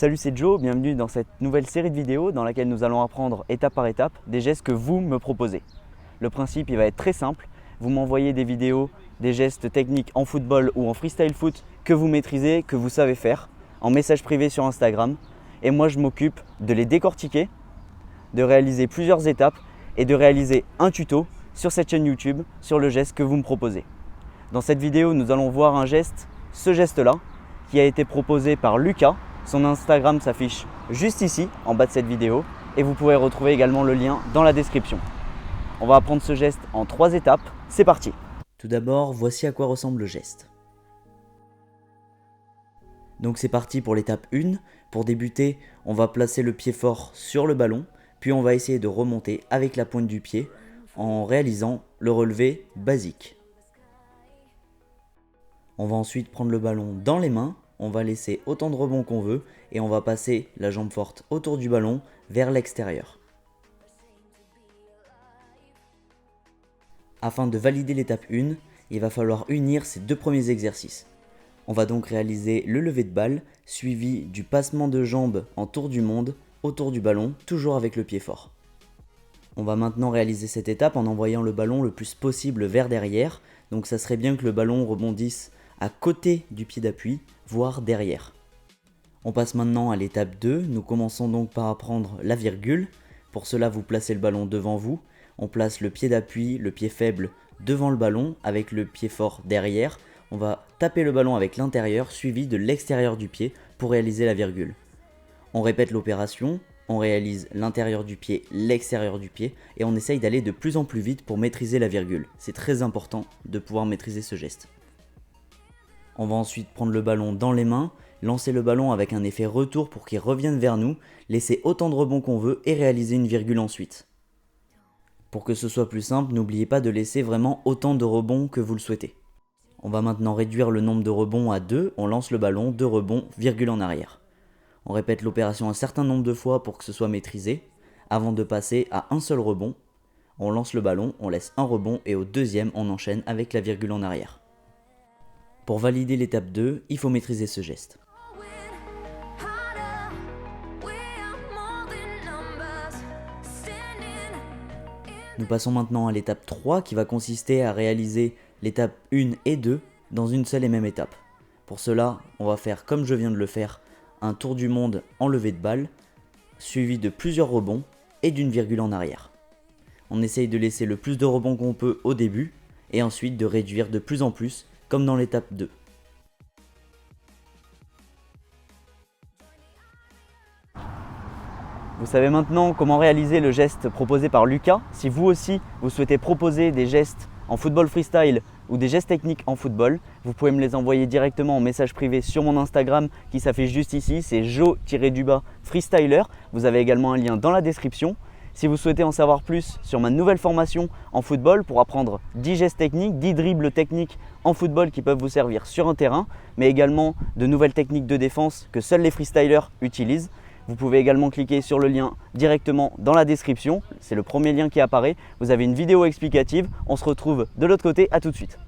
Salut, c'est Joe, bienvenue dans cette nouvelle série de vidéos dans laquelle nous allons apprendre étape par étape des gestes que vous me proposez. Le principe il va être très simple, vous m'envoyez des vidéos, des gestes techniques en football ou en freestyle foot que vous maîtrisez, que vous savez faire, en message privé sur Instagram et moi je m'occupe de les décortiquer, de réaliser plusieurs étapes et de réaliser un tuto sur cette chaîne YouTube sur le geste que vous me proposez. Dans cette vidéo, nous allons voir un geste, ce geste-là, qui a été proposé par Lucas. Son Instagram s'affiche juste ici, en bas de cette vidéo, et vous pourrez retrouver également le lien dans la description. On va apprendre ce geste en 3 étapes, c'est parti! Tout d'abord, voici à quoi ressemble le geste. Donc c'est parti pour l'étape 1. Pour débuter, on va placer le pied fort sur le ballon, puis on va essayer de remonter avec la pointe du pied en réalisant le relevé basique. On va ensuite prendre le ballon dans les mains, on va laisser autant de rebonds qu'on veut et on va passer la jambe forte autour du ballon vers l'extérieur. Afin de valider l'étape 1, il va falloir unir ces deux premiers exercices. On va donc réaliser le lever de balle suivi du passement de jambes en tour du monde autour du ballon, toujours avec le pied fort. On va maintenant réaliser cette étape en envoyant le ballon le plus possible vers derrière, donc ça serait bien que le ballon rebondisse à côté du pied d'appui, voire derrière. On passe maintenant à l'étape 2, nous commençons donc par apprendre la virgule. Pour cela, vous placez le ballon devant vous, on place le pied d'appui, le pied faible devant le ballon avec le pied fort derrière. On va taper le ballon avec l'intérieur suivi de l'extérieur du pied pour réaliser la virgule. On répète l'opération, on réalise l'intérieur du pied, l'extérieur du pied et on essaye d'aller de plus en plus vite pour maîtriser la virgule. C'est très important de pouvoir maîtriser ce geste. On va ensuite prendre le ballon dans les mains, lancer le ballon avec un effet retour pour qu'il revienne vers nous, laisser autant de rebonds qu'on veut et réaliser une virgule ensuite. Pour que ce soit plus simple, n'oubliez pas de laisser vraiment autant de rebonds que vous le souhaitez. On va maintenant réduire le nombre de rebonds à 2, on lance le ballon, 2 rebonds, virgule en arrière. On répète l'opération un certain nombre de fois pour que ce soit maîtrisé, avant de passer à un seul rebond. On lance le ballon, on laisse un rebond et au deuxième on enchaîne avec la virgule en arrière. Pour valider l'étape 2, il faut maîtriser ce geste. Nous passons maintenant à l'étape 3 qui va consister à réaliser l'étape 1 et 2 dans une seule et même étape. Pour cela, on va faire comme je viens de le faire, un tour du monde en levée de balle, suivi de plusieurs rebonds et d'une virgule en arrière. On essaye de laisser le plus de rebonds qu'on peut au début et ensuite de réduire de plus en plus comme dans l'étape 2. Vous savez maintenant comment réaliser le geste proposé par Lucas. Si vous aussi vous souhaitez proposer des gestes en football freestyle ou des gestes techniques en football, vous pouvez me les envoyer directement en message privé sur mon Instagram qui s'affiche juste ici, c'est jo-freestyler. Vous avez également un lien dans la description. Si vous souhaitez en savoir plus sur ma nouvelle formation en football pour apprendre 10 gestes techniques, 10 dribbles techniques en football qui peuvent vous servir sur un terrain, mais également de nouvelles techniques de défense que seuls les freestylers utilisent, vous pouvez également cliquer sur le lien directement dans la description. C'est le premier lien qui apparaît. Vous avez une vidéo explicative. On se retrouve de l'autre côté. À tout de suite.